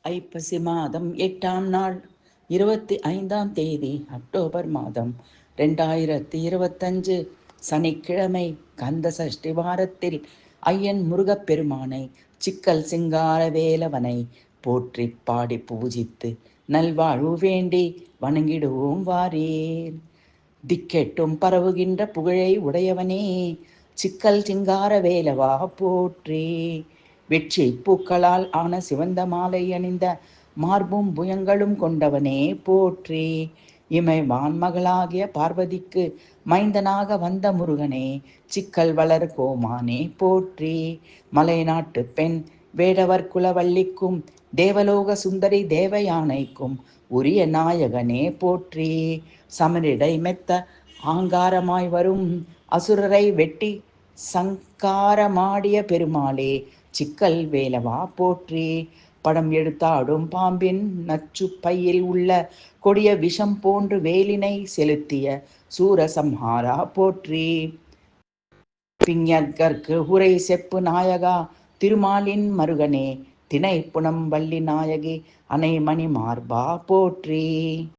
ஐப்பசி மாதம் 8ஆம் நாள் 25ஆம் தேதி அக்டோபர் மாதம் 2025 சனிக்கிழமை கந்த சஷ்டி வாரத்தில் ஐயன் முருகப்பெருமானை சிக்கல் சிங்கார வேலவனை போற்றி பாடி பூஜித்து நல்வாழ்வு வேண்டி வணங்கிடுவோம் வாரீர். திக்கெட்டும் பரவுகின்ற புகழை உடையவனே சிக்கல் சிங்கார வேலவா போற்றி. வெற்றி பூக்களால் ஆன சிவந்த மாலை அணிந்த மார்பும் புயங்களும் கொண்டவனே போற்றி. இமை வான்மகளாகிய பார்வதிக்கு மைந்தனாக வந்த முருகனே சிக்கல் வளர் கோமானே போற்றி. மலைநாட்டு பெண் வேடவர் குலவள்ளிக்கும் தேவலோக சுந்தரி தேவயானைக்கும் உரிய நாயகனே போற்றி. சமரிடை மெத்த ஆங்காரமாய் வரும் அசுரரை வெட்டி சங்காரமாடிய பெருமாளே சிக்கல் வேலவா போற்றி. படம் எடுத்தாடும் பாம்பின் நச்சு பையில் உள்ள கொடிய விஷம் போன்று வேலினை செலுத்திய சூரசம்ஹாரா போற்றி. பிஞர்கற்கு உரை செப்பு நாயகா திருமாலின் மருகனே திணை புனம் வள்ளி நாயகி அணைமணி மார்பா போற்றி.